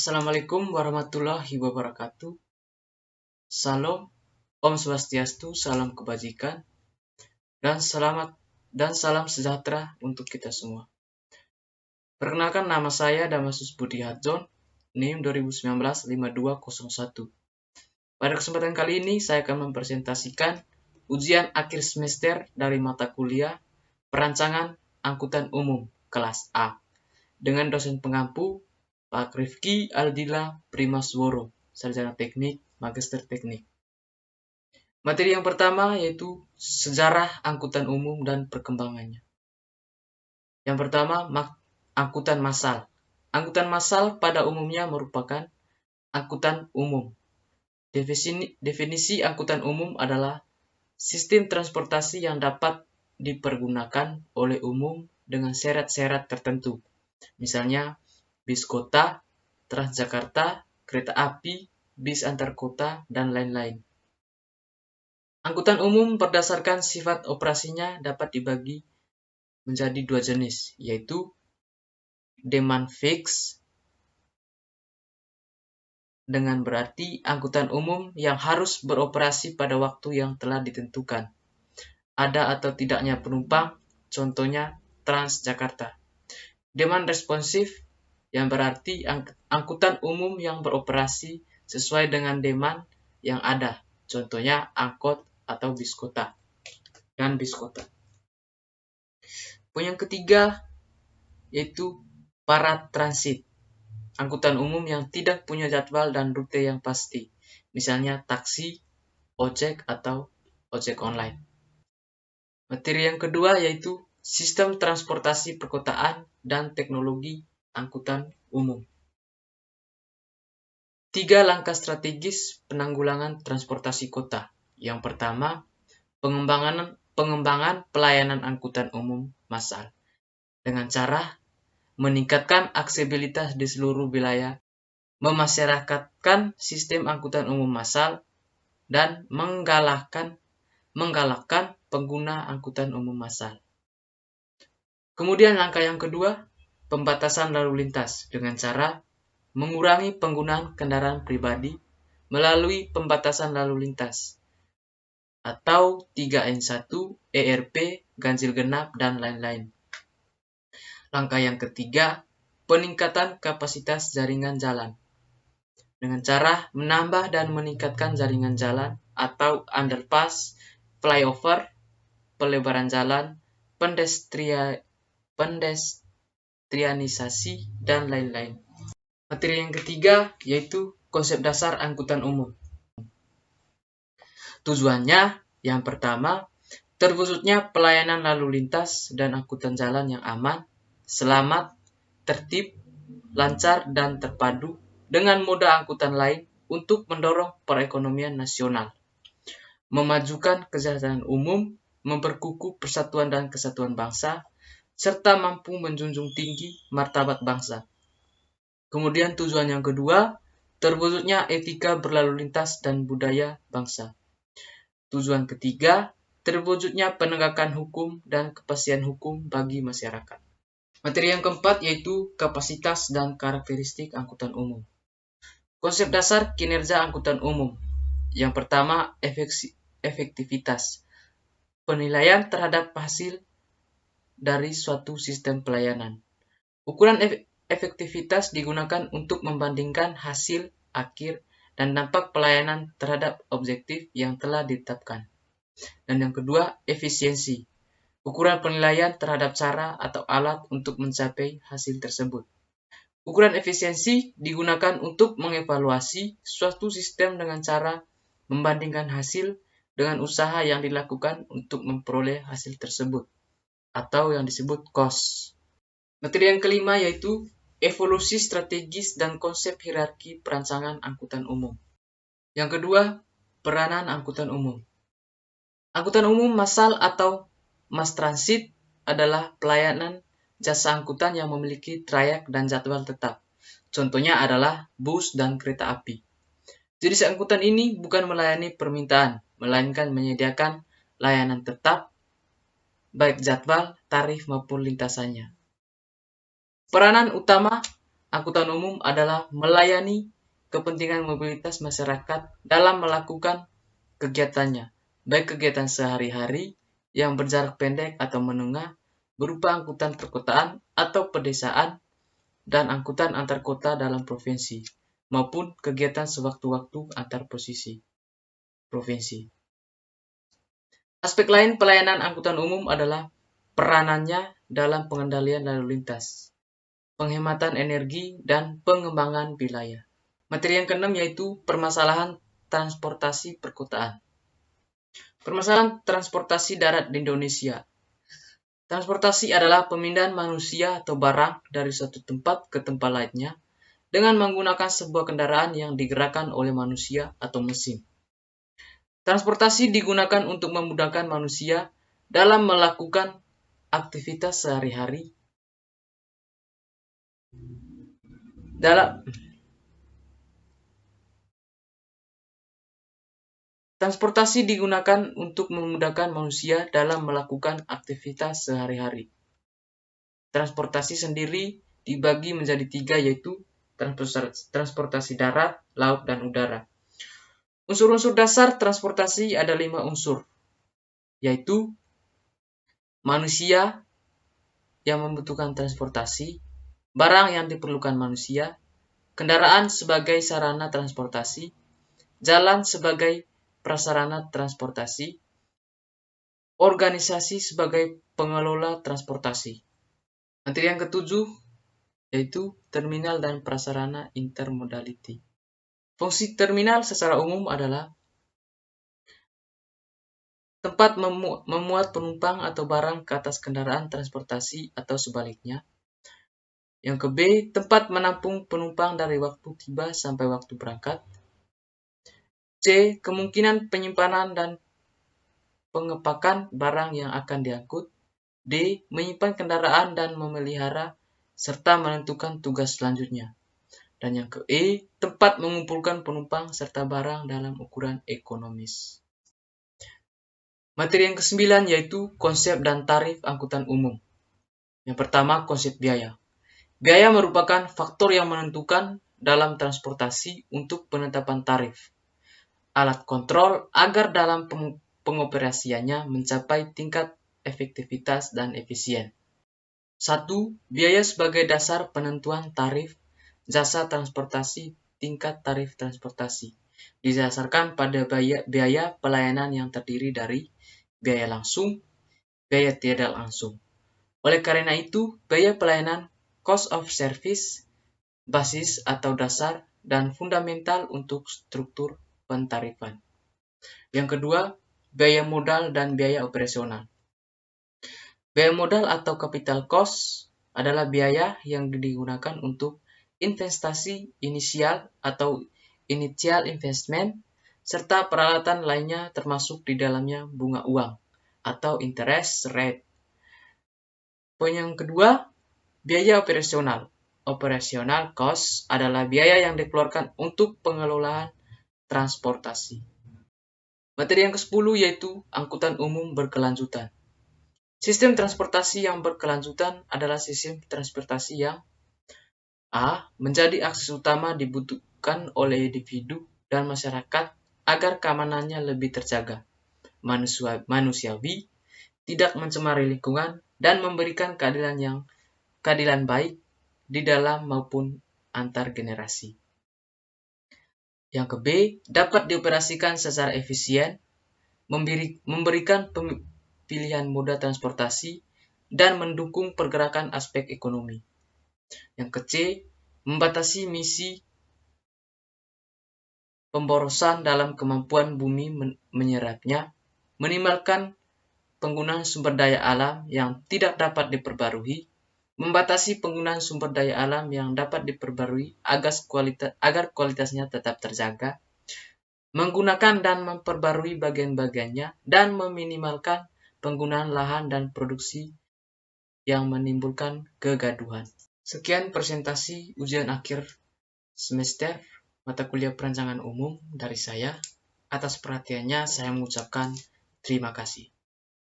Assalamualaikum warahmatullahi wabarakatuh. Salam, Om Swastiastu, salam kebajikan, dan salam sejahtera untuk kita semua. Perkenalkan, nama saya Damasus Budi Hadzon, NIM 2019-5201. Pada kesempatan kali ini, saya akan mempresentasikan ujian akhir semester dari mata kuliah Perancangan Angkutan Umum kelas A dengan dosen pengampu Pak Rifki Aldila Primasworo, Sarjana Teknik, Magister Teknik. Materi yang pertama yaitu sejarah angkutan umum dan perkembangannya. Yang pertama, angkutan massal. Angkutan massal pada umumnya merupakan angkutan umum. Definisi angkutan umum adalah sistem transportasi yang dapat dipergunakan oleh umum dengan syarat-syarat tertentu. Misalnya, bis kota, Transjakarta, kereta api, bis antar kota, dan lain-lain. Angkutan umum berdasarkan sifat operasinya dapat dibagi menjadi dua jenis, yaitu demand fix, dengan berarti angkutan umum yang harus beroperasi pada waktu yang telah ditentukan. Ada atau tidaknya penumpang, contohnya Transjakarta. Demand responsif, yang berarti angkutan umum yang beroperasi sesuai dengan demand yang ada, contohnya angkot atau bis kota dan bis kota. Poin yang ketiga yaitu paratransit, angkutan umum yang tidak punya jadwal dan rute yang pasti, misalnya taksi, ojek, atau ojek online. Materi yang kedua yaitu sistem transportasi perkotaan dan teknologi angkutan umum. 3 langkah strategis penanggulangan transportasi kota. Yang pertama, pengembangan pelayanan angkutan umum massal dengan cara meningkatkan aksesibilitas di seluruh wilayah, memasyarakatkan sistem angkutan umum massal, dan menggalakkan pengguna angkutan umum massal. Kemudian langkah yang kedua, pembatasan lalu lintas dengan cara mengurangi penggunaan kendaraan pribadi melalui pembatasan lalu lintas atau 3N1, ERP, ganjil genap, dan lain-lain. Langkah yang ketiga, peningkatan kapasitas jaringan jalan dengan cara menambah dan meningkatkan jaringan jalan atau underpass, flyover, pelebaran jalan, pedestrianisasi, dan lain-lain. Materi yang ketiga yaitu konsep dasar angkutan umum. Tujuannya yang pertama, terwujudnya pelayanan lalu lintas dan angkutan jalan yang aman, selamat, tertib, lancar, dan terpadu dengan moda angkutan lain untuk mendorong perekonomian nasional, memajukan kesejahteraan umum, memperkukuh persatuan dan kesatuan bangsa, serta mampu menjunjung tinggi martabat bangsa. Kemudian tujuan yang kedua, terwujudnya etika berlalu lintas dan budaya bangsa. Tujuan ketiga, terwujudnya penegakan hukum dan kepastian hukum bagi masyarakat. Materi yang keempat yaitu kapasitas dan karakteristik angkutan umum. Konsep dasar kinerja angkutan umum. Yang pertama, efektivitas. Penilaian terhadap hasil dari suatu sistem pelayanan. Ukuran efektivitas digunakan untuk membandingkan hasil akhir dan dampak pelayanan terhadap objektif yang telah ditetapkan. Dan yang kedua, efisiensi. Ukuran penilaian terhadap cara atau alat untuk mencapai hasil tersebut. Ukuran efisiensi digunakan untuk mengevaluasi suatu sistem dengan cara membandingkan hasil dengan usaha yang dilakukan untuk memperoleh hasil tersebut, atau yang disebut cost. Materi yang kelima yaitu evolusi strategis dan konsep hierarki perancangan angkutan umum. Yang kedua, peranan angkutan umum. Angkutan umum massal atau mass transit adalah pelayanan jasa angkutan yang memiliki trayek dan jadwal tetap. Contohnya adalah bus dan kereta api. Jenis angkutan ini bukan melayani permintaan, melainkan menyediakan layanan tetap, baik jadwal, tarif, maupun lintasannya. Peranan utama angkutan umum adalah melayani kepentingan mobilitas masyarakat dalam melakukan kegiatannya, baik kegiatan sehari-hari yang berjarak pendek atau menengah, berupa angkutan perkotaan atau pedesaan, dan angkutan antar kota dalam provinsi, maupun kegiatan sewaktu-waktu antar provinsi. Aspek lain pelayanan angkutan umum adalah peranannya dalam pengendalian lalu lintas, penghematan energi, dan pengembangan wilayah. Materi yang keenam yaitu permasalahan transportasi perkotaan. Permasalahan transportasi darat di Indonesia. Transportasi adalah pemindahan manusia atau barang dari suatu tempat ke tempat lainnya dengan menggunakan sebuah kendaraan yang digerakkan oleh manusia atau mesin. Transportasi digunakan untuk memudahkan manusia dalam melakukan aktivitas sehari-hari. Transportasi digunakan untuk memudahkan manusia dalam melakukan aktivitas sehari-hari. Transportasi sendiri dibagi menjadi 3, yaitu transportasi darat, laut, dan udara. Unsur-unsur dasar transportasi ada 5 unsur, yaitu manusia yang membutuhkan transportasi, barang yang diperlukan manusia, kendaraan sebagai sarana transportasi, jalan sebagai prasarana transportasi, organisasi sebagai pengelola transportasi. Materi yang ketujuh yaitu terminal dan prasarana intermodality. Fungsi terminal secara umum adalah tempat memuat penumpang atau barang ke atas kendaraan transportasi atau sebaliknya. Yang ke B, tempat menampung penumpang dari waktu tiba sampai waktu berangkat. C, kemungkinan penyimpanan dan pengepakan barang yang akan diangkut. D, menyimpan kendaraan dan memelihara serta menentukan tugas selanjutnya. Dan yang ke E, tempat mengumpulkan penumpang serta barang dalam ukuran ekonomis. Materi yang ke-9 yaitu konsep dan tarif angkutan umum. Yang pertama, konsep biaya. Biaya merupakan faktor yang menentukan dalam transportasi untuk penetapan tarif. Alat kontrol agar dalam pengoperasiannya mencapai tingkat efektivitas dan efisien. 1. Biaya sebagai dasar penentuan tarif jasa transportasi. Tingkat tarif transportasi didasarkan pada biaya pelayanan yang terdiri dari biaya langsung, biaya tidak langsung. Oleh karena itu, biaya pelayanan cost of service, basis atau dasar, dan fundamental untuk struktur pentarifan. Yang kedua, biaya modal dan biaya operasional. Biaya modal atau capital cost adalah biaya yang digunakan untuk investasi inisial atau initial investment, serta peralatan lainnya termasuk di dalamnya bunga uang atau interest rate. Poin yang kedua, biaya operasional. Operational cost adalah biaya yang dikeluarkan untuk pengelolaan transportasi. Materi yang ke-10 yaitu angkutan umum berkelanjutan. Sistem transportasi yang berkelanjutan adalah sistem transportasi yang A. Menjadi akses utama dibutuhkan oleh individu dan masyarakat agar keamanannya lebih terjaga, manusiawi, tidak mencemari lingkungan, dan memberikan keadilan baik di dalam maupun antar generasi. Yang ke B, dapat dioperasikan secara efisien, memberikan pilihan moda transportasi, dan mendukung pergerakan aspek ekonomi. Yang ke C, membatasi misi pemborosan dalam kemampuan bumi menyerapnya, minimalkan penggunaan sumber daya alam yang tidak dapat diperbarui, membatasi penggunaan sumber daya alam yang dapat diperbarui agar kualitasnya tetap terjaga, menggunakan dan memperbarui bagian-bagiannya, dan meminimalkan penggunaan lahan dan produksi yang menimbulkan kegaduhan. Sekian presentasi ujian akhir semester mata kuliah perancangan umum dari saya. Atas perhatiannya saya mengucapkan terima kasih.